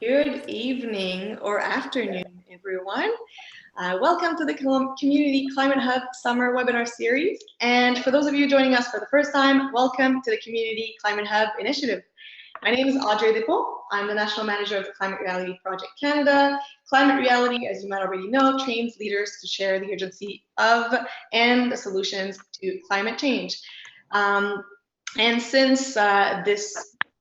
Good evening or afternoon, everyone. Welcome to the Community Climate Hub Summer Webinar Series. And for those of you joining us for the first time, welcome to the Community Climate Hub Initiative. My name is Audrey Dippo. I'm the National Manager of the Climate Reality Project Canada. Climate Reality, as you might already know, trains leaders to share the urgency of and the solutions to climate change. And since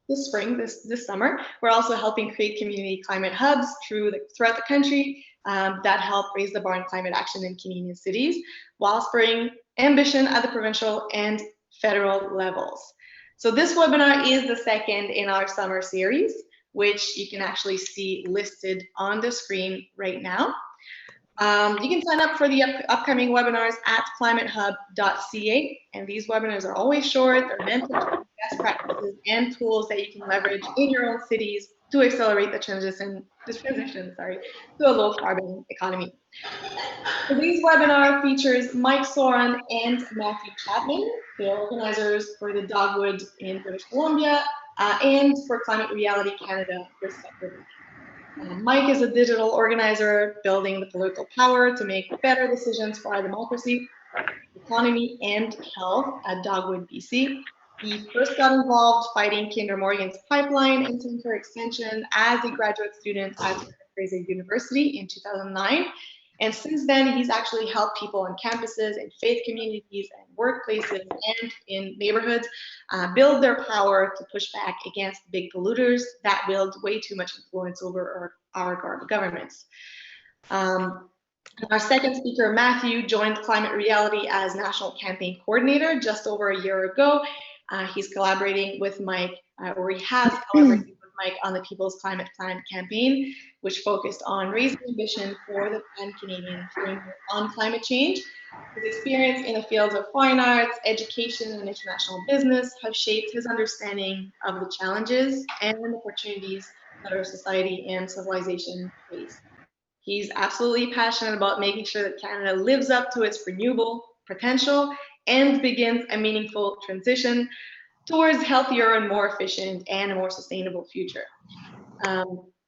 this spring, this summer, we're also helping create community climate hubs throughout the country that help raise the bar on climate action in Canadian cities while spurring ambition at the provincial and federal levels. So this webinar is the second in our summer series, which you can actually see listed on the screen right now. You can sign up for the upcoming webinars at climatehub.ca, and these webinars are always short. They're meant to share best practices and tools that you can leverage in your own cities to accelerate the transition to a low carbon economy. Today's webinar features Mike Soran and Matthew Chapman, the organizers for the Dogwood in British Columbia and for Climate Reality Canada, respectively. Mike is a digital organizer building the political power to make better decisions for our democracy, economy, and health at Dogwood, BC. He first got involved fighting Kinder Morgan's pipeline and center extension as a graduate student at Fraser University in 2009. And since then, he's actually helped people on campuses, in faith communities, and workplaces, and in neighborhoods build their power to push back against big polluters that wield way too much influence over our governments. Our second speaker, Matthew, joined Climate Reality as National Campaign Coordinator just over a year ago. He's collaborating with Mike, or he has collaborated with Mike on the People's Climate Plan campaign, which focused on raising ambition for the Pan-Canadian framework on climate change. His experience in the fields of fine arts, education, and international business have shaped his understanding of the challenges and opportunities that our society and civilization face. He's absolutely passionate about making sure that Canada lives up to its renewable potential and begins a meaningful transition towards healthier and more efficient and a more sustainable future.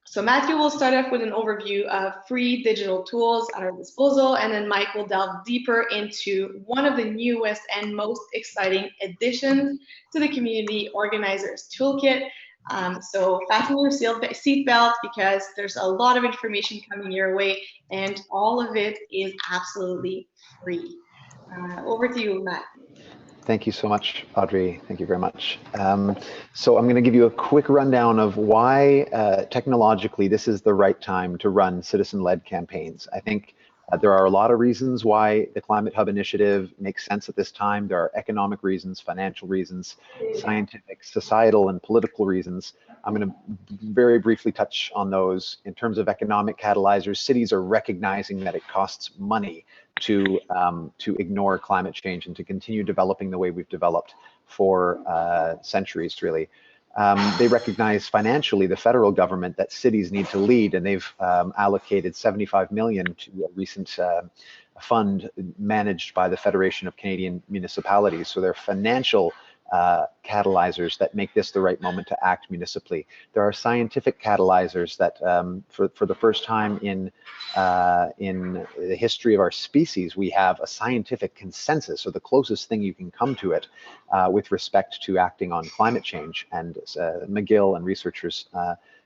So Matthew will start off with an overview of free digital tools at our disposal, and then Mike will delve deeper into one of the newest and most exciting additions to the Community Organizers Toolkit. So fasten your seatbelt because there's a lot of information coming your way, and all of it is absolutely free. Over to you, Matt. Thank you so much, Audrey. Thank you very much. So I'm going to give you a quick rundown of why technologically this is the right time to run citizen-led campaigns. I think there are a lot of reasons why the Climate Hub initiative makes sense at this time. There are economic reasons, financial reasons, scientific, societal, and political reasons. I'm going to very briefly touch on those. In terms of economic catalyzers, cities are recognizing that it costs money to ignore climate change and to continue developing the way we've developed for centuries, really. They recognize financially, the federal government, that cities need to lead, and they've allocated $75 million to a recent fund managed by the Federation of Canadian Municipalities. So they're financial catalyzers that make this the right moment to act municipally. There are scientific catalyzers that, for the first time in the history of our species, we have a scientific consensus, or the closest thing you can come to it with respect to acting on climate change. And McGill and researchers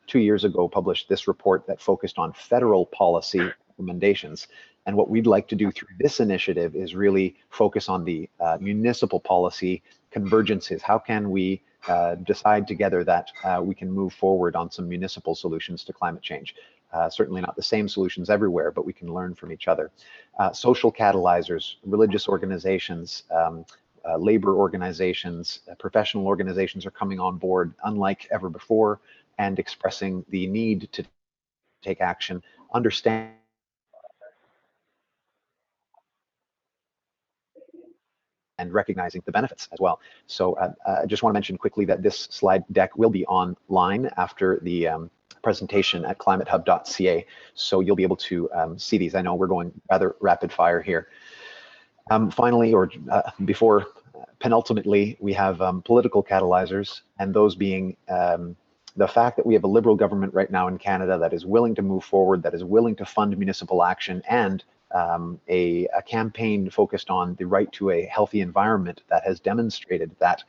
2 years ago published this report that focused on federal policy recommendations. And what we'd like to do through this initiative is really focus on the municipal policy convergences. How can we decide together that we can move forward on some municipal solutions to climate change? Certainly not the same solutions everywhere, but we can learn from each other. Social catalyzers, religious organizations, labor organizations, professional organizations are coming on board unlike ever before and expressing the need to take action, understand and recognizing the benefits as well. So I just want to mention quickly that this slide deck will be online after the presentation at climatehub.ca. So you'll be able to see these. I know we're going rather rapid fire here. Finally, or before penultimately, we have political catalyzers, and those being the fact that we have a Liberal government right now in Canada that is willing to move forward, that is willing to fund municipal action, and a campaign focused on the right to a healthy environment that has demonstrated that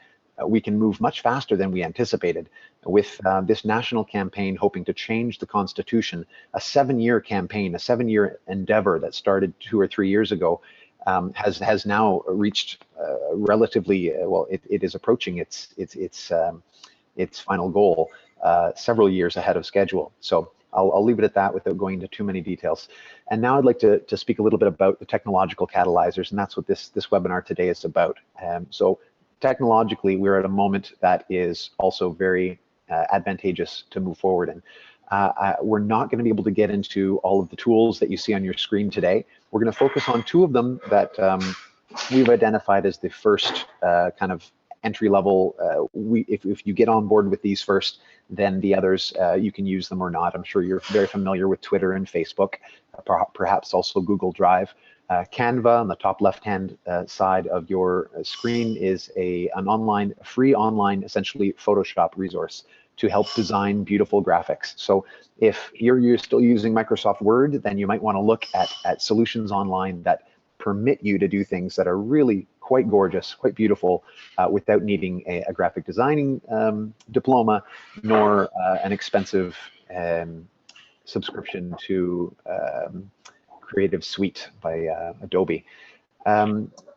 we can move much faster than we anticipated with this national campaign hoping to change the Constitution, a 7-year campaign, a 7-year endeavor that started 2 or 3 years ago, has now reached relatively, well, it is approaching its final goal several years ahead of schedule. So I'll leave it at that without going into too many details. And now I'd like to speak a little bit about the technological catalyzers, and that's what this webinar today is about. So technologically, we're at a moment that is also very advantageous to move forward in. We're not going to be able to get into all of the tools that you see on your screen today. We're going to focus on 2 of them that we've identified as the first kind of entry level. If you get on board with these first, then the others, you can use them or not. I'm sure you're very familiar with Twitter and Facebook, perhaps also Google Drive. Canva on the top left-hand side of your screen is an free online, essentially Photoshop resource to help design beautiful graphics. So if you're still using Microsoft Word, then you might want to look at solutions online that permit you to do things that are really quite gorgeous, quite beautiful, without needing a graphic designing diploma, nor an expensive subscription to Creative Suite by Adobe.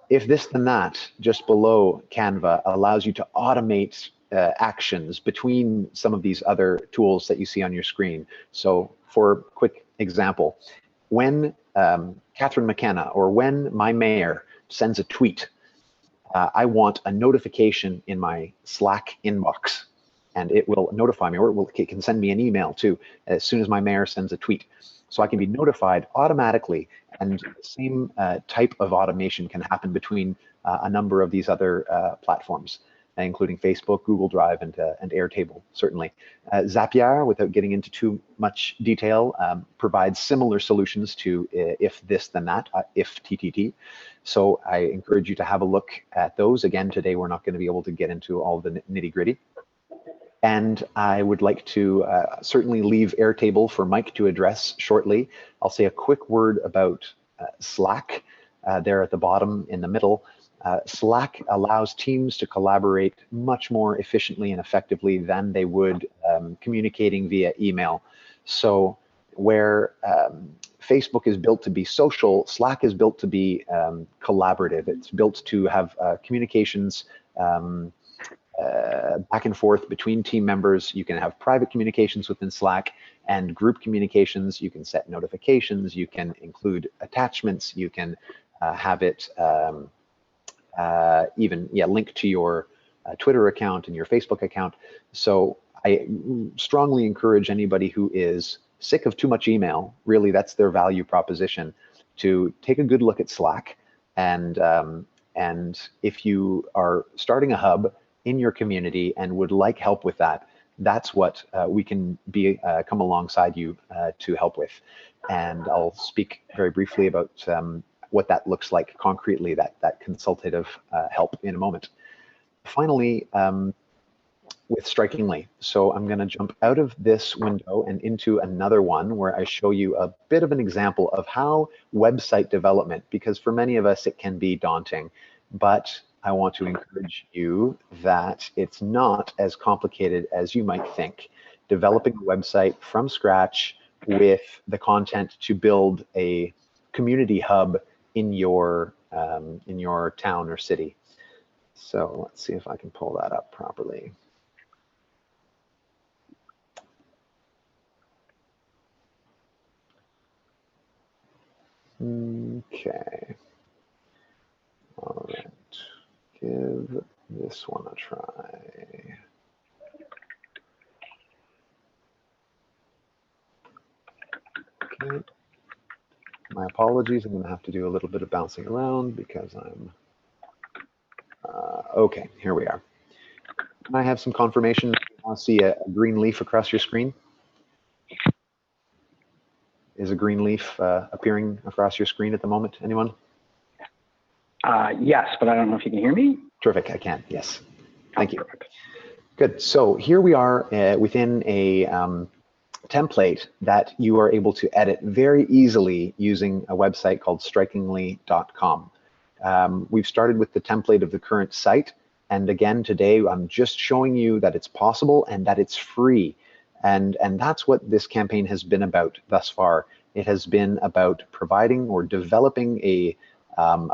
If this then that, just below Canva allows you to automate actions between some of these other tools that you see on your screen. So for a quick example, when Catherine McKenna or when my mayor sends a tweet, I want a notification in my Slack inbox, and it will notify me, or it can send me an email too, as soon as my mayor sends a tweet. So I can be notified automatically, and the same type of automation can happen between a number of these other platforms, including Facebook, Google Drive, and Airtable, certainly. Zapier, without getting into too much detail, provides similar solutions to if this then that, if TTT. So I encourage you to have a look at those. Again, today we're not going to be able to get into all the nitty gritty. And I would like to certainly leave Airtable for Mike to address shortly. I'll say a quick word about Slack there at the bottom in the middle. Slack allows teams to collaborate much more efficiently and effectively than they would communicating via email. So where Facebook is built to be social, Slack is built to be collaborative. It's built to have communications back and forth between team members. You can have private communications within Slack and group communications. You can set notifications. You can include attachments. You can have it even link to your Twitter account and your Facebook account. So I strongly encourage anybody who is sick of too much email, really that's their value proposition, to take a good look at Slack. And if you are starting a hub in your community and would like help with that, that's what we can come alongside you to help with. And I'll speak very briefly about what that looks like concretely, that consultative help in a moment. Finally, with Strikingly. So I'm going to jump out of this window and into another one where I show you a bit of an example of how website development, because for many of us it can be daunting, but I want to encourage you that it's not as complicated as you might think. Developing a website from scratch with the content to build a community hub in your town or city. So let's see if I can pull that up properly. Okay. All right. Give this one a try. Okay. My apologies. I'm going to have to do a little bit of bouncing around because I'm okay. Here we are. Can I have some confirmation? You want to see a green leaf across your screen? Is a green leaf appearing across your screen at the moment? Anyone? Yes, but I don't know if you can hear me. Terrific, I can, yes. Thank you. Perfect. Good. So here we are within a template that you are able to edit very easily using a website called strikingly.com. We've started with the template of the current site. And again, today I'm just showing you that it's possible and that it's free. And that's what this campaign has been about thus far. It has been about providing or developing a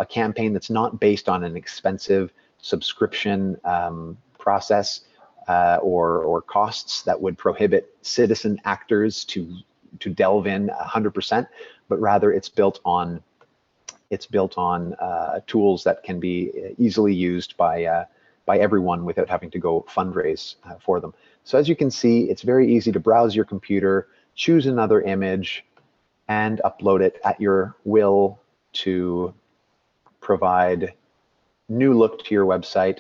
campaign that's not based on an expensive subscription process or costs that would prohibit citizen actors to delve in 100%, but rather it's built on tools that can be easily used by everyone without having to go fundraise for them. So as you can see, it's very easy to browse your computer, choose another image, and upload it at your will to provide new look to your website.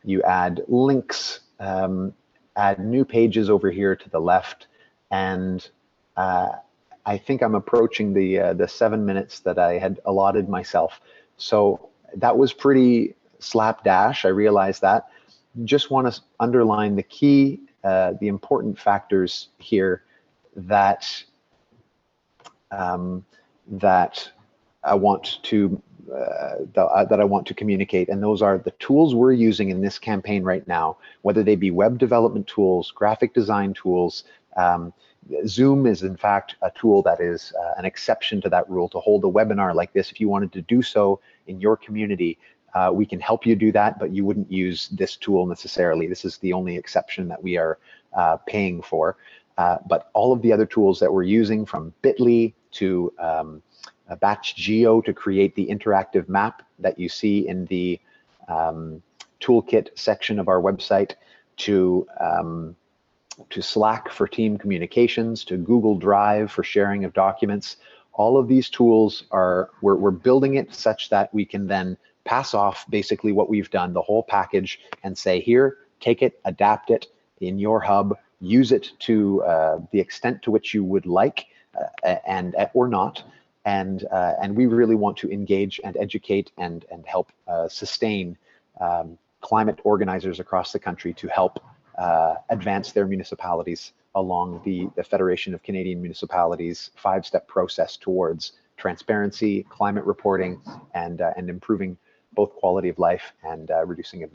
You add links, add new pages over here to the left, and I think I'm approaching the 7 minutes that I had allotted myself. So that was pretty slapdash, I realize that. Just want to underline the key, the important factors here that that I want to communicate, and those are the tools we're using in this campaign right now, whether they be web development tools, graphic design tools. Zoom is in fact a tool that is an exception to that rule to hold a webinar like this. If you wanted to do so in your community, we can help you do that, but you wouldn't use this tool necessarily. This is the only exception that we are paying for. But all of the other tools that we're using, from Bitly to BatchGeo to create the interactive map that you see in the toolkit section of our website, to Slack for team communications, to Google Drive for sharing of documents. All of these tools we're building it such that we can then pass off basically what we've done, the whole package, and say, here, take it, adapt it in your hub, use it to the extent to which you would like, or not. And we really want to engage and educate and help sustain climate organizers across the country to help advance their municipalities along the Federation of Canadian Municipalities 5-step process towards transparency, climate reporting, and improving both quality of life and reducing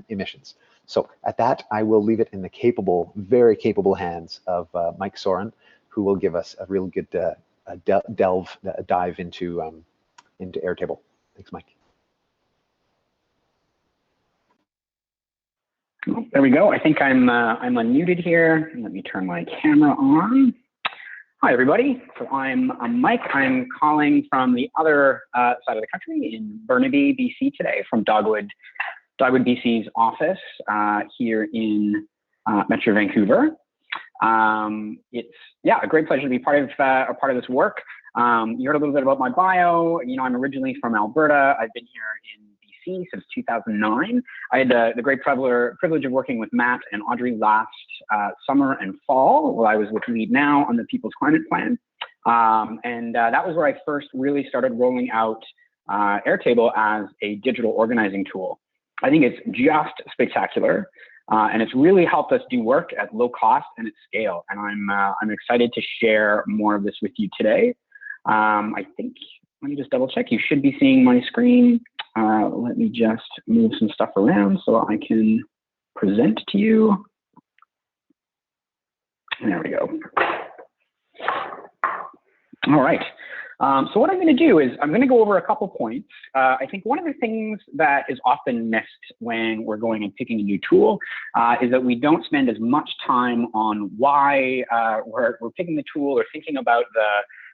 emissions. So at that, I will leave it in the capable, very capable hands of Mike Soren, who will give us a real good dive into Airtable. Thanks, Mike. Oh, there we go. I think I'm unmuted here. Let me turn my camera on. Hi, everybody. So I'm Mike. I'm calling from the other side of the country in Burnaby, BC today, from Dogwood BC's office here in Metro Vancouver. It's a great pleasure to be part of this work. You heard a little bit about my bio. You know, I'm originally from Alberta. I've been here in BC since 2009. I had the great privilege of working with Matt and Audrey last summer and fall, while I was with Lead Now on the People's Climate Plan. That was where I first really started rolling out Airtable as a digital organizing tool. I think it's just spectacular. And it's really helped us do work at low cost and at scale. And I'm excited to share more of this with you today. I think, let me just double check. You should be seeing my screen. Let me just move some stuff around so I can present to you. There we go. All right. So what I'm going to do is I'm going to go over a couple points. I think one of the things that is often missed when we're going and picking a new tool is that we don't spend as much time on why we're picking the tool or thinking about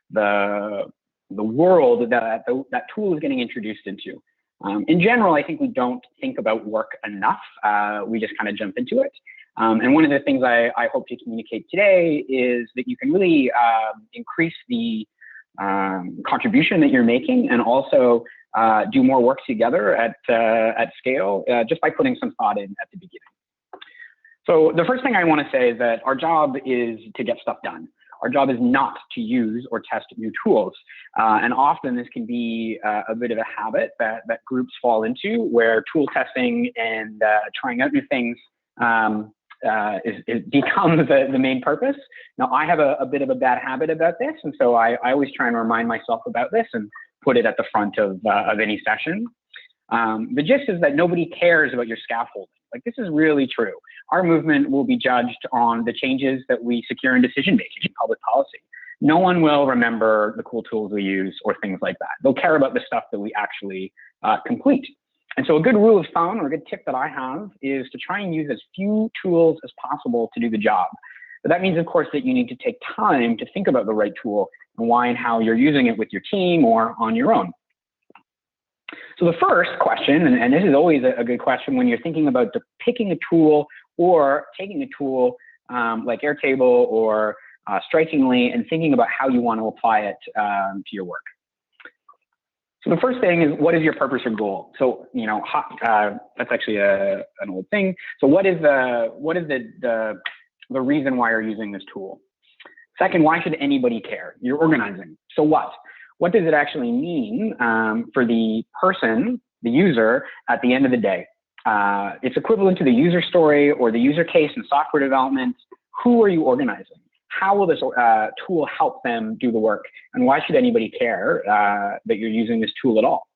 the world that that tool is getting introduced into. In general, I think we don't think about work enough. We just kind of jump into it. And one of the things I hope to communicate today is that you can really increase the contribution that you're making, and also do more work together at scale just by putting some thought in at the beginning. So the first thing I want to say is that our job is to get stuff done. Our job is not to use or test new tools. And often this can be a bit of a habit that groups fall into, where tool testing and trying out new things becomes the main purpose. Now, I have a bit of a bad habit about this, and so I always try and remind myself about this and put it at the front of any session. The gist is that nobody cares about your scaffolding. Like, this is really true. Our movement will be judged on the changes that we secure in decision-making in public policy. No one will remember the cool tools we use or things like that. They'll care about the stuff that we actually complete. And so a good rule of thumb or a good tip that I have is to try and use as few tools as possible to do the job. But that means, of course, that you need to take time to think about the right tool and why and how you're using it with your team or on your own. So the first question, and this is always a good question when you're thinking about picking a tool or taking a tool like Airtable or Strikingly and thinking about how you want to apply it to your work. So the first thing is, what is your purpose or goal? So, you know, that's actually an old thing. So what is the reason why you're using this tool? Second, why should anybody care? You're organizing. So what? What does it actually mean for the person, the user, at the end of the day? It's equivalent to the user story or the user case in software development. Who are you organizing? How will this tool help them do the work? And why should anybody care that you're using this tool at all?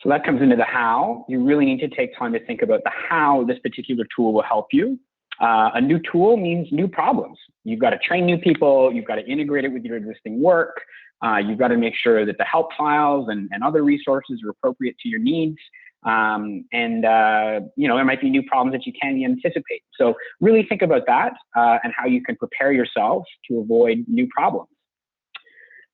So that comes into the how. You really need to take time to think about the how this particular tool will help you. A new tool means new problems. You've got to train new people. You've got to integrate it with your existing work. You've got to make sure that the help files and other resources are appropriate to your needs. You know, there might be new problems that you can't anticipate. So really think about that and how you can prepare yourself to avoid new problems.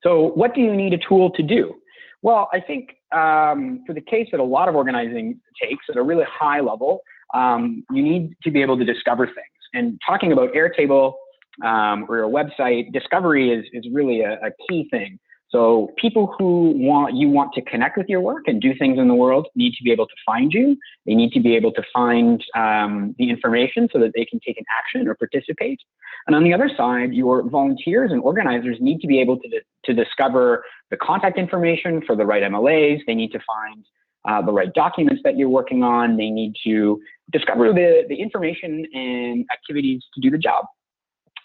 So what do you need a tool to do? Well, I think for the case that a lot of organizing takes at a really high level, you need to be able to discover things. And talking about Airtable or your website, discovery is really a key thing. So people who want to connect with your work and do things in the world need to be able to find you. They need to be able to find the information so that they can take an action or participate. And on the other side, your volunteers and organizers need to be able to discover the contact information for the right MLAs. They need to find the right documents that you're working on. They need to discover the information and activities to do the job.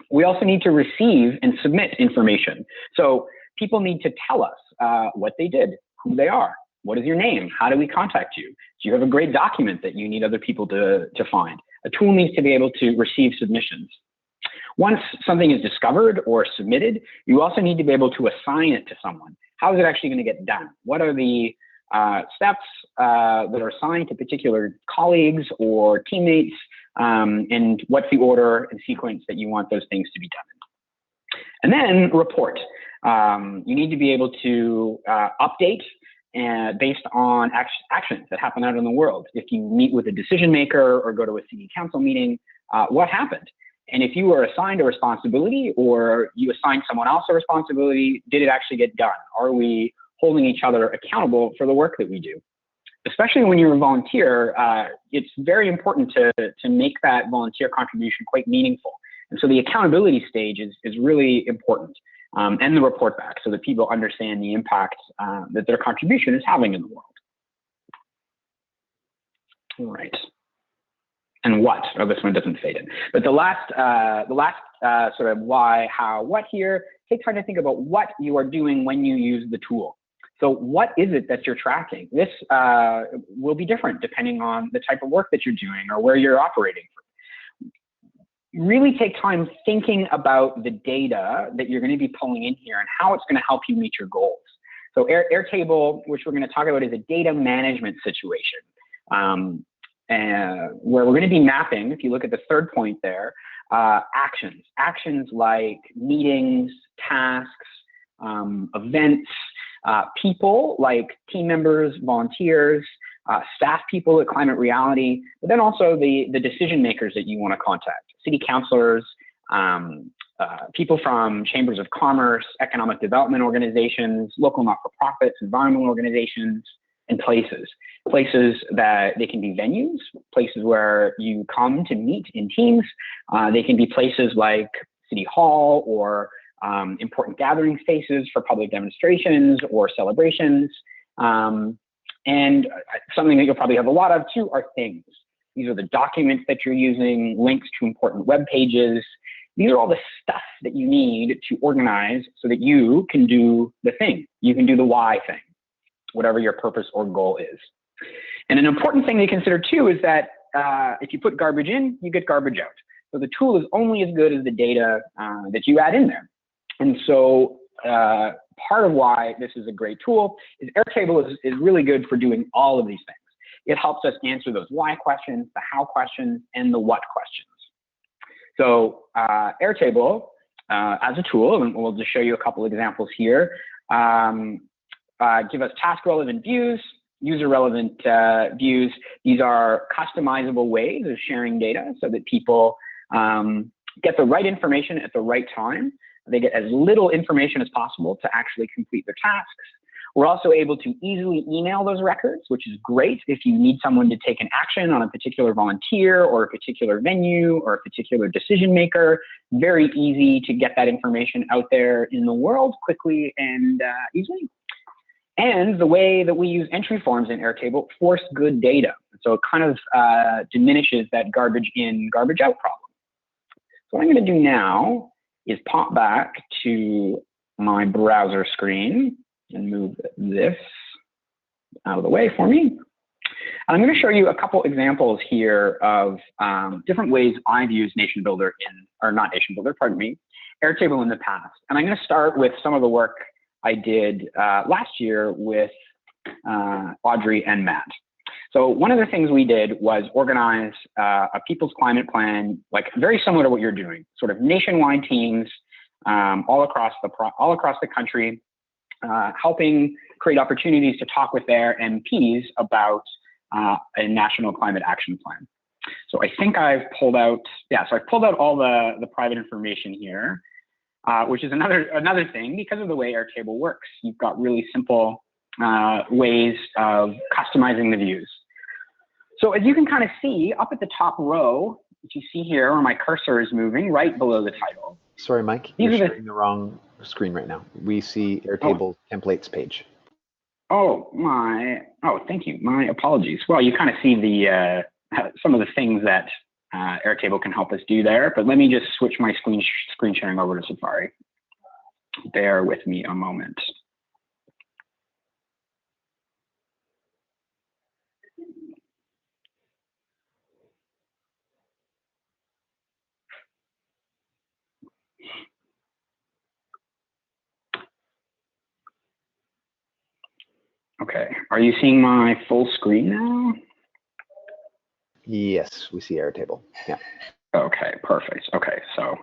We also need to receive and submit information. So people need to tell us what they did, who they are, what is your name, how do we contact you? Do you have a great document that you need other people to find? A tool needs to be able to receive submissions. Once something is discovered or submitted, you also need to be able to assign it to someone. How is it actually going to get done? What are the steps that are assigned to particular colleagues or teammates, and what's the order and sequence that you want those things to be done? And then report. You need to be able to update based on actions that happen out in the world. If you meet with a decision maker or go to a city council meeting, what happened? And if you were assigned a responsibility or you assigned someone else a responsibility, did it actually get done? Are we holding each other accountable for the work that we do? Especially when you're a volunteer, it's very important to make that volunteer contribution quite meaningful. And so the accountability stage is really important, and the report back so that people understand the impact that their contribution is having in the world. All right. And what? Oh, this one doesn't fade in. But the last sort of why, how, what here, take time to think about what you are doing when you use the tool. So what is it that you're tracking? This will be different depending on the type of work that you're doing or where you're operating. Really take time thinking about the data that you're going to be pulling in here and how it's going to help you meet your goals. So Airtable, which we're going to talk about, is a data management situation where we're going to be mapping, if you look at the third point there, actions like meetings, tasks, events, people like team members, volunteers, staff people at Climate Reality, but then also the decision makers that you want to contact, city councilors, people from chambers of commerce, economic development organizations, local not-for-profits, environmental organizations, and places that they can be venues, places where you come to meet in teams. They can be places like City Hall or important gathering spaces for public demonstrations or celebrations. And something that you'll probably have a lot of too are things. These are the documents that you're using, links to important web pages. These are all the stuff that you need to organize so that you can do the thing. You can do the why thing, whatever your purpose or goal is. And an important thing to consider too is that if you put garbage in, you get garbage out. So the tool is only as good as the data that you add in there. And so part of why this is a great tool is Airtable is really good for doing all of these things. It helps us answer those why questions, the how questions, and the what questions. So Airtable as a tool, and we'll just show you a couple examples here, give us task relevant views, user relevant views. These are customizable ways of sharing data so that people get the right information at the right time. They get as little information as possible to actually complete their tasks. We're also able to easily email those records, which is great if you need someone to take an action on a particular volunteer or a particular venue or a particular decision maker. Very easy to get that information out there in the world quickly and easily. And the way that we use entry forms in Airtable force good data. So it kind of diminishes that garbage in, garbage out problem. So what I'm going to do now is pop back to my browser screen and move this out of the way for me. I'm going to show you a couple examples here of different ways I've used Nation Builder or not Nation Builder, pardon me, Airtable in the past. And I'm going to start with some of the work I did last year with Audrey and Matt. So one of the things we did was organize a people's climate plan, like very similar to what you're doing, sort of nationwide teams all across the country, helping create opportunities to talk with their MPs about a national climate action plan. So I think I've pulled out, so I've pulled out all the private information here, which is another thing because of the way Airtable works. You've got really simple ways of customizing the views. So as you can kind of see up at the top row, which you see here where my cursor is moving right below the title. Sorry, Mike, you're sharing the wrong screen right now. We see Airtable Templates page. Oh, thank you. My apologies. Well, you kind of see the some of the things that Airtable can help us do there, but let me just switch my screen sharing over to Safari. Bear with me a moment. Okay, are you seeing my full screen now? Yes, we see Airtable. Yeah. Okay, perfect. Okay, so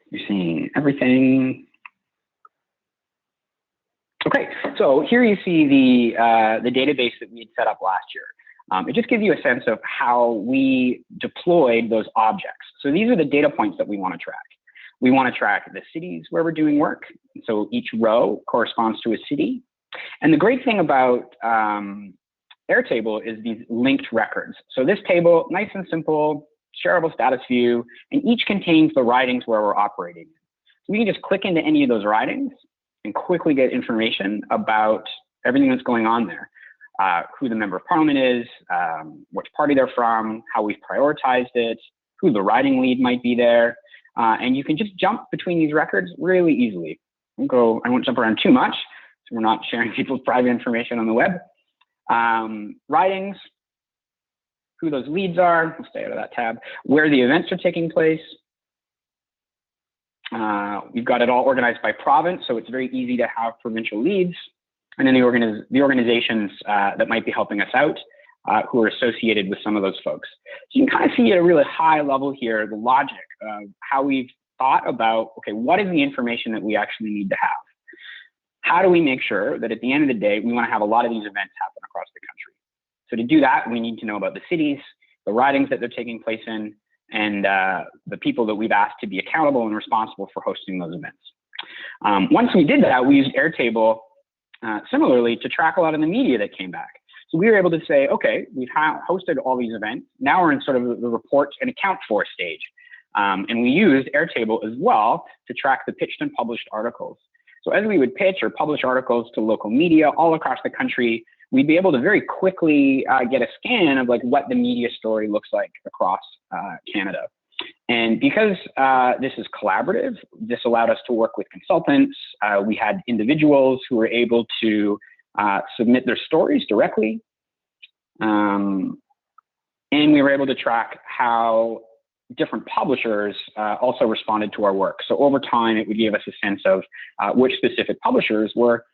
you're seeing everything. Okay, so here you see the database that we had set up last year. It just gives you a sense of how we deployed those objects. So these are the data points that we want to track. We want to track the cities where we're doing work. So each row corresponds to a city. And the great thing about Airtable is these linked records. So this table, nice and simple, shareable status view, and each contains the ridings where we're operating. So we can just click into any of those ridings and quickly get information about everything that's going on there. Who the member of parliament is, which party they're from, how we've prioritized it, who the riding lead might be there. And you can just jump between these records really easily. I won't jump around too much, so we're not sharing people's private information on the web. Ridings, who those leads are, we'll stay out of that tab, where the events are taking place. We've got it all organized by province, so it's very easy to have provincial leads. And then the organizations that might be helping us out, who are associated with some of those folks. So you can kind of see at a really high level here, the logic of how we've thought about, okay, what is the information that we actually need to have? How do we make sure that at the end of the day, we want to have a lot of these events happen across the country? So to do that, we need to know about the cities, the ridings that they're taking place in, and the people that we've asked to be accountable and responsible for hosting those events. Once we did that, we used Airtable similarly to track a lot of the media that came back. So we were able to say, okay, we've hosted all these events. Now we're in sort of the report and account for stage. And we used Airtable as well to track the pitched and published articles. So as we would pitch or publish articles to local media all across the country, we'd be able to very quickly get a scan of like what the media story looks like across Canada. And because this is collaborative, this allowed us to work with consultants. We had individuals who were able to submit their stories directly. And we were able to track how different publishers also responded to our work. So over time, it would give us a sense of which specific publishers were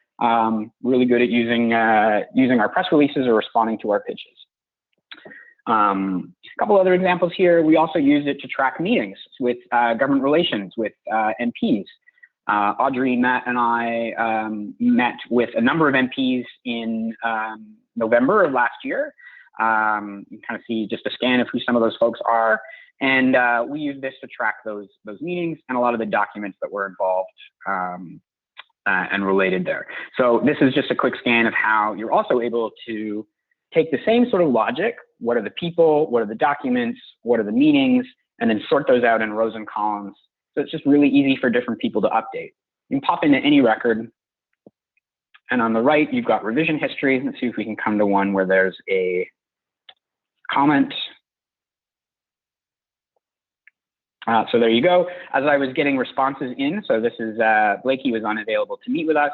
really good at using our press releases or responding to our pitches. A couple other examples here. We also used it to track meetings with government relations, with MPs. Audrey, Matt, and I met with a number of MPs in November of last year. You can kind of see just a scan of who some of those folks are. And we use this to track those meetings and a lot of the documents that were involved and related there. So this is just a quick scan of how you're also able to take the same sort of logic. What are the people? What are the documents? What are the meetings? And then sort those out in rows and columns. So it's just really easy for different people to update. You can pop into any record. And on the right, you've got revision history. Let's see if we can come to one where there's a comment. So there you go. As I was getting responses in, so this is Blakey was unavailable to meet with us.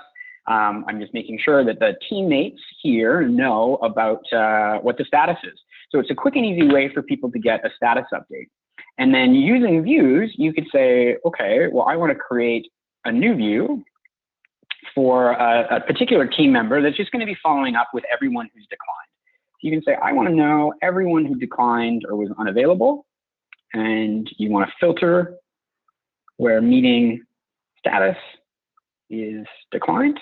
I'm just making sure that the teammates here know about what the status is. So it's a quick and easy way for people to get a status update. And then using views, you could say, okay, well, I want to create a new view for a particular team member that's just going to be following up with everyone who's declined. So you can say, I want to know everyone who declined or was unavailable. And you want to filter where meeting status is declined.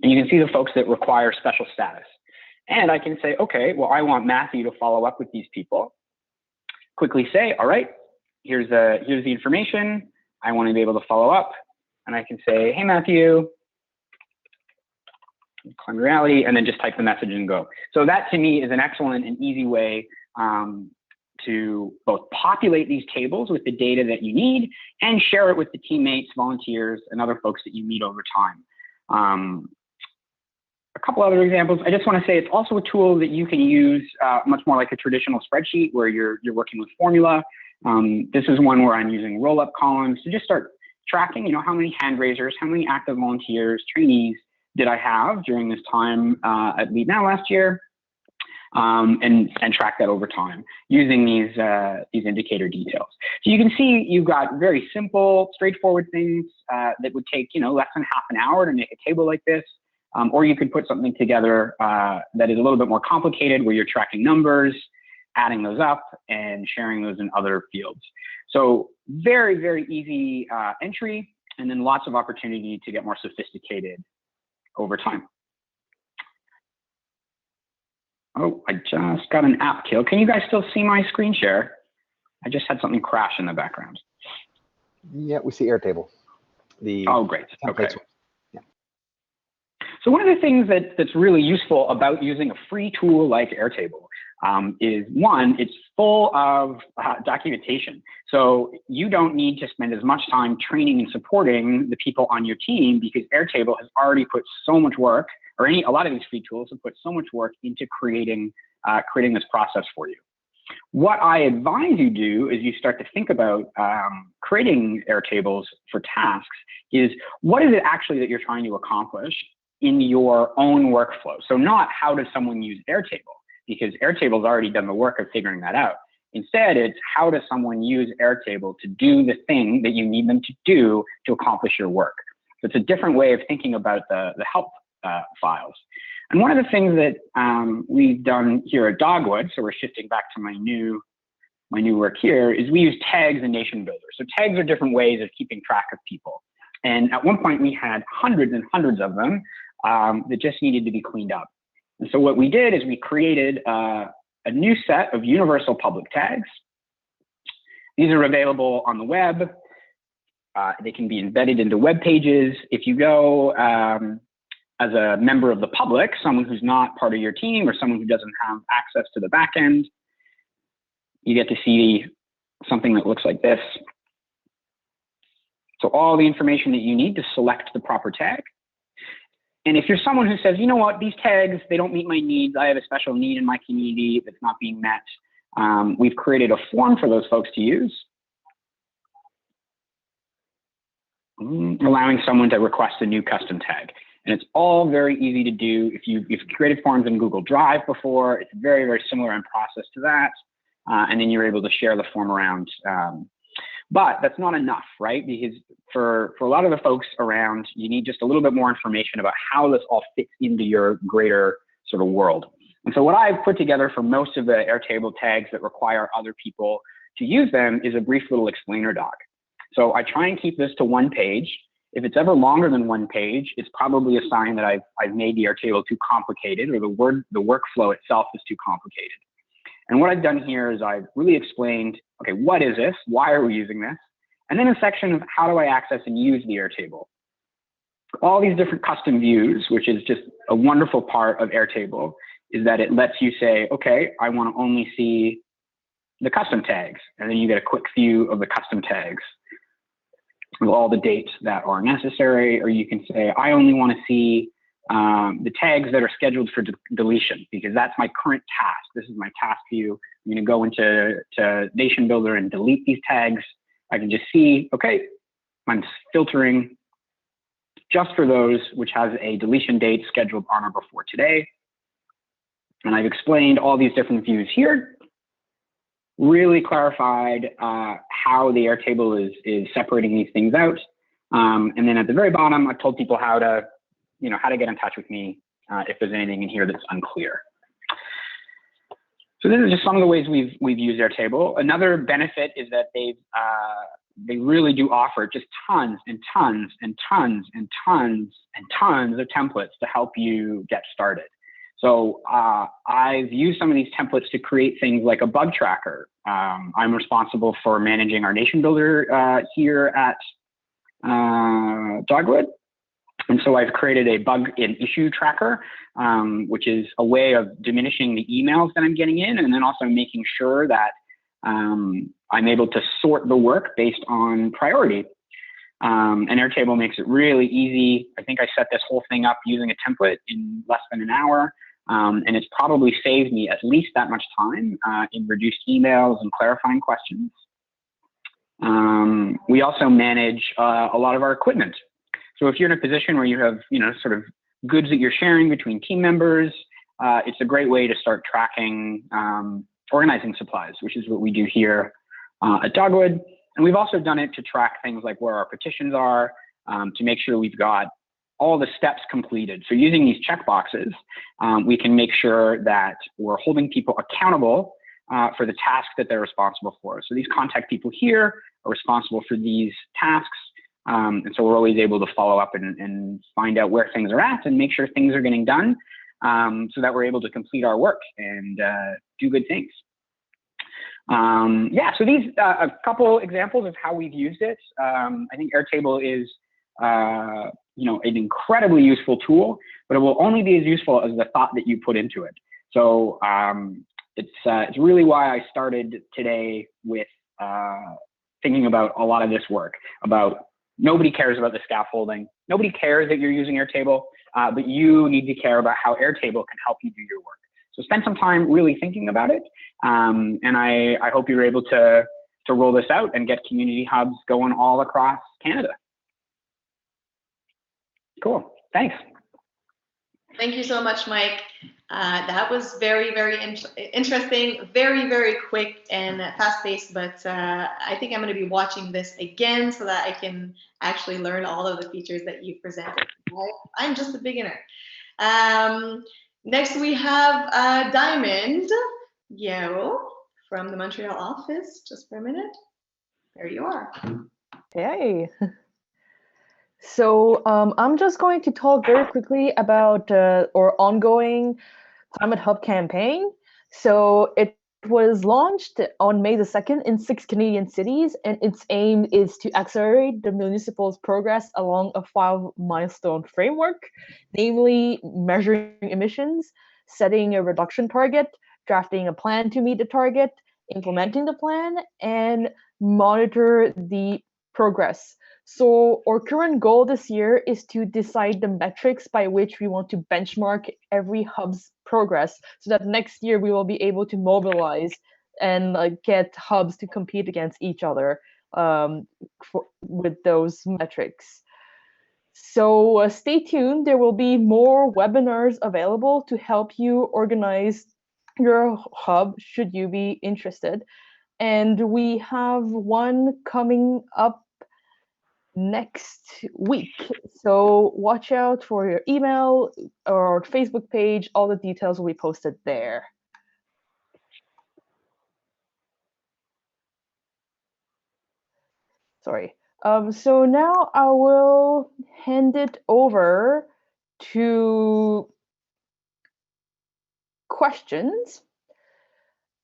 And you can see the folks that require special status. And I can say, okay, well, I want Matthew to follow up with these people. Quickly say, all right, here's the information. I want to be able to follow up. And I can say, hey, Matthew, climb reality, and then just type the message and go. So that to me is an excellent and easy way to both populate these tables with the data that you need and share it with the teammates, volunteers, and other folks that you meet over time. A couple other examples. I just want to say it's also a tool that you can use much more like a traditional spreadsheet where you're working with formula. This is one where I'm using roll-up columns to just start tracking, how many hand raisers, how many active volunteers, trainees did I have during this time at Lead Now last year. And track that over time using these indicator details. So you can see you've got very simple, straightforward things that would take less than half an hour to make a table like this, or you could put something together that is a little bit more complicated, where you're tracking numbers, adding those up, and sharing those in other fields. So very, very easy entry, and then lots of opportunity to get more sophisticated over time. Oh, I just got an app kill. Can you guys still see my screen share? I just had something crash in the background. Yeah, we see Airtable. Oh, great. Okay. Yeah. So one of the things that's really useful about using a free tool like Airtable is, one, it's full of documentation. So you don't need to spend as much time training and supporting the people on your team, because Airtable has already put so much work, or a lot of these free tools have put so much work into creating this process for you. What I advise you do is you start to think about creating Airtables for tasks is, what is it actually that you're trying to accomplish in your own workflow? So not how does someone use Airtable, because Airtable's already done the work of figuring that out. Instead, it's how does someone use Airtable to do the thing that you need them to do to accomplish your work. So it's a different way of thinking about the help files. And one of the things that we've done here at Dogwood, so we're shifting back to my new work here, is we use tags and nation builders. So tags are different ways of keeping track of people. And at one point we had hundreds and hundreds of them that just needed to be cleaned up. And so what we did is we created a new set of universal public tags. These are available on the web. They can be embedded into web pages. If you go as a member of the public, someone who's not part of your team or someone who doesn't have access to the back end, you get to see something that looks like this. So all the information that you need to select the proper tag. And if you're someone who says, you know what, these tags, they don't meet my needs, I have a special need in my community that's not being met, we've created a form for those folks to use, allowing someone to request a new custom tag. And it's all very easy to do. If you've created forms in Google Drive before, it's very, very similar in process to that. And then you're able to share the form around. But that's not enough, right? Because for a lot of the folks around, you need just a little bit more information about how this all fits into your greater sort of world. And so what I've put together for most of the Airtable tags that require other people to use them is a brief little explainer doc. So I try and keep this to 1 page. If it's ever longer than 1 page, it's probably a sign that I've made the Airtable too complicated, or the workflow itself is too complicated. And what I've done here is I've really explained, okay, what is this? Why are we using this? And then a section of how do I access and use the Airtable? All these different custom views, which is just a wonderful part of Airtable, is that it lets you say, okay, I want to only see the custom tags. And then you get a quick view of the custom tags with all the dates that are necessary. Or you can say, I only want to see the tags that are scheduled for deletion, because that's my current task. This is my task view. I'm going to go into Nation Builder and delete these tags. I can just see, okay, I'm filtering just for those which has a deletion date scheduled on or before today. And I've explained all these different views here, really clarified how the Airtable is separating these things out. And then at the very bottom, I told people how to get in touch with me if there's anything in here that's unclear. So this is just some of the ways we've used Airtable. Another benefit is that they really do offer just tons and tons and tons and tons and tons of templates to help you get started. So I've used some of these templates to create things like a bug tracker. I'm responsible for managing our Nation Builder here at Dogwood. And so I've created a bug and issue tracker, which is a way of diminishing the emails that I'm getting in, and then also making sure that I'm able to sort the work based on priority. And Airtable makes it really easy. I think I set this whole thing up using a template in less than an hour. And it's probably saved me at least that much time in reduced emails and clarifying questions. We also manage a lot of our equipment. So if you're in a position where you have, sort of goods that you're sharing between team members, it's a great way to start tracking organizing supplies, which is what we do here at Dogwood. And we've also done it to track things like where our petitions are, to make sure we've got all the steps completed. So using these checkboxes, we can make sure that we're holding people accountable for the task that they're responsible for. So these contact people here are responsible for these tasks. And so we're always able to follow up and find out where things are at and make sure things are getting done, so that we're able to complete our work and do good things. Yeah, so these a couple examples of how we've used it. I think Airtable is an incredibly useful tool, but it will only be as useful as the thought that you put into it. So it's really why I started today with thinking about a lot of this work. About nobody cares about the scaffolding. Nobody cares that you're using Airtable, but you need to care about how Airtable can help you do your work. So spend some time really thinking about it. And I hope you're able to roll this out and get community hubs going all across Canada. Cool, thanks. Thank you so much, Mike. That was very, very interesting, very, very quick and fast-paced, but I think I'm going to be watching this again so that I can actually learn all of the features that you presented. I'm just a beginner. Next, we have Diamond Yeo from the Montreal office. Just for a minute. There you are. Hey. So I'm just going to talk very quickly about our ongoing Climate Hub campaign. So it was launched on May the 2nd in 6 Canadian cities, and its aim is to accelerate the municipal's progress along a 5-milestone framework, namely measuring emissions, setting a reduction target, drafting a plan to meet the target, implementing the plan, and monitor the progress. So our current goal this year is to decide the metrics by which we want to benchmark every hub's progress, so that next year we will be able to mobilize and get hubs to compete against each other with those metrics. So stay tuned. There will be more webinars available to help you organize your hub should you be interested. And we have one coming up next week. So watch out for your email or Facebook page. All the details will be posted there. Sorry. So now I will hand it over to questions.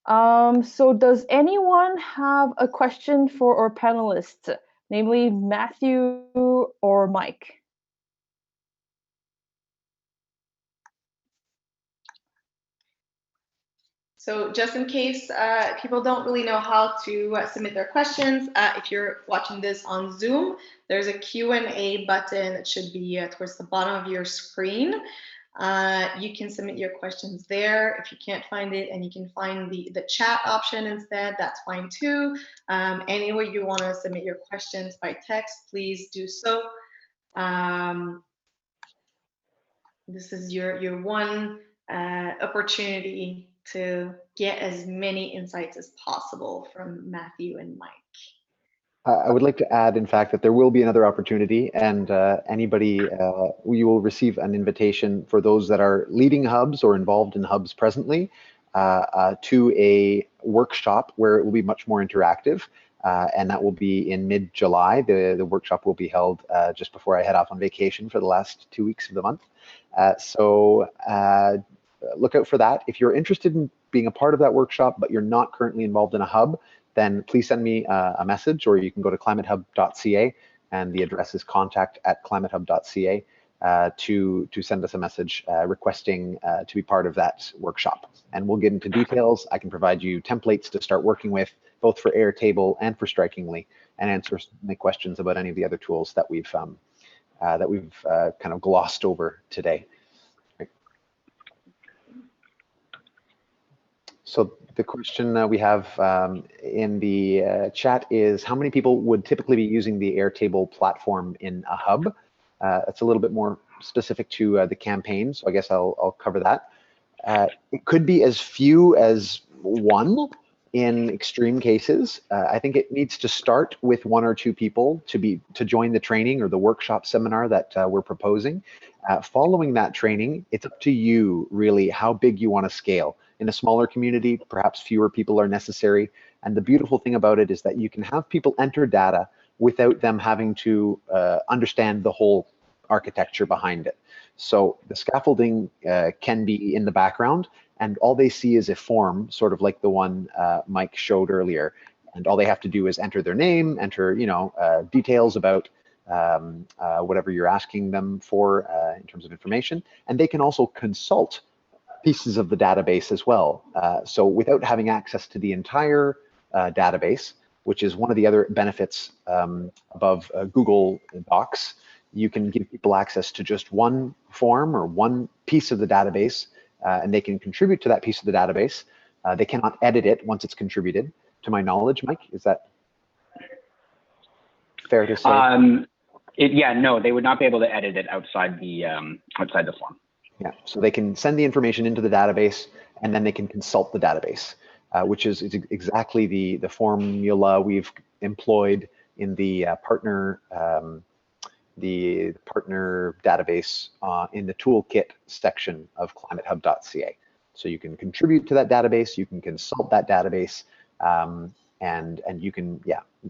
So does anyone have a question for our panelists, namely Matthew or Mike? So just in case people don't really know how to submit their questions, if you're watching this on Zoom, there's a Q&A button that should be towards the bottom of your screen. You can submit your questions there. If you can't find it and you can find the chat option instead, that's fine too. Any way you want to submit your questions by text, please do so. This is your one opportunity to get as many insights as possible from Matthew and Mike. I would like to add, in fact, that there will be another opportunity, and anybody, you will receive an invitation for those that are leading hubs or involved in hubs presently to a workshop where it will be much more interactive, and that will be in mid-July. The workshop will be held just before I head off on vacation for the last 2 weeks of the month. So look out for that. If you're interested in being a part of that workshop, but you're not currently involved in a hub, then please send me a message, or you can go to climatehub.ca, and the address is contact@climatehub.ca to send us a message requesting to be part of that workshop. And we'll get into details. I can provide you templates to start working with, both for Airtable and for Strikingly, and answer any questions about any of the other tools that we've kind of glossed over today. So the question we have in the chat is, how many people would typically be using the Airtable platform in a hub? That's a little bit more specific to the campaign, so I guess I'll cover that. It could be as few as one in extreme cases. I think it needs to start with 1 or 2 people to join the training or the workshop seminar that we're proposing. Following that training, it's up to you really how big you want to scale. In a smaller community, perhaps fewer people are necessary. And the beautiful thing about it is that you can have people enter data without them having to understand the whole architecture behind it. So the scaffolding can be in the background, and all they see is a form, sort of like the one Mike showed earlier. And all they have to do is enter their name, enter details about whatever you're asking them for in terms of information. And they can also consult pieces of the database as well. So without having access to the entire database, which is one of the other benefits above Google Docs, you can give people access to just one form or one piece of the database, and they can contribute to that piece of the database. They cannot edit it once it's contributed, to my knowledge. Mike, is that fair to say? Yeah, no, they would not be able to edit it outside the form. Yeah, so they can send the information into the database, and then they can consult the database, which is exactly the formula we've employed in the partner database in the toolkit section of climatehub.ca. So you can contribute to that database, you can consult that database, and you can,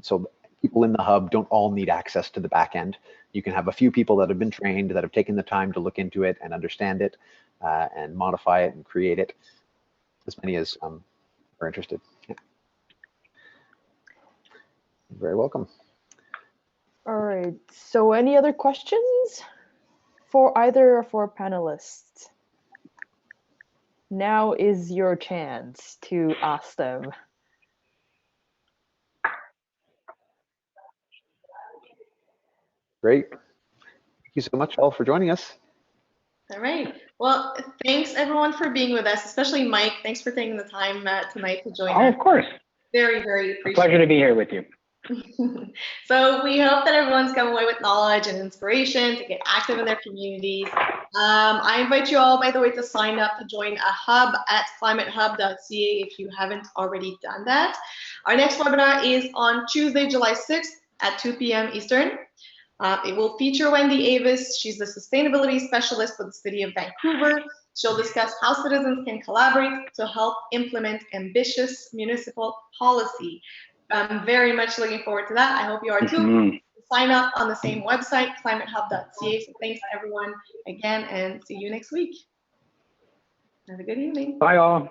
so people in the hub don't all need access to the back end. You can have a few people that have been trained, that have taken the time to look into it and understand it, and modify it and create it, as many as are interested. Yeah. You're very welcome. All right, so any other questions for either of our panelists? Now is your chance to ask them. Great. Thank you so much all for joining us. All right. Well, thanks everyone for being with us, especially Mike. Thanks for taking the time tonight to join us. Oh, of course. Very, very appreciated. Pleasure to be here with you. So we hope that everyone's come away with knowledge and inspiration to get active in their communities. I invite you all, by the way, to sign up to join a hub at climatehub.ca if you haven't already done that. Our next webinar is on Tuesday, July 6th at 2 p.m. Eastern. It will feature Wendy Avis. She's the sustainability specialist for the city of Vancouver. She'll discuss how citizens can collaborate to help implement ambitious municipal policy. I'm very much looking forward to that. I hope you are too. Sign up on the same website, climatehub.ca. So thanks everyone again, and see you next week. Have a good evening. Bye all.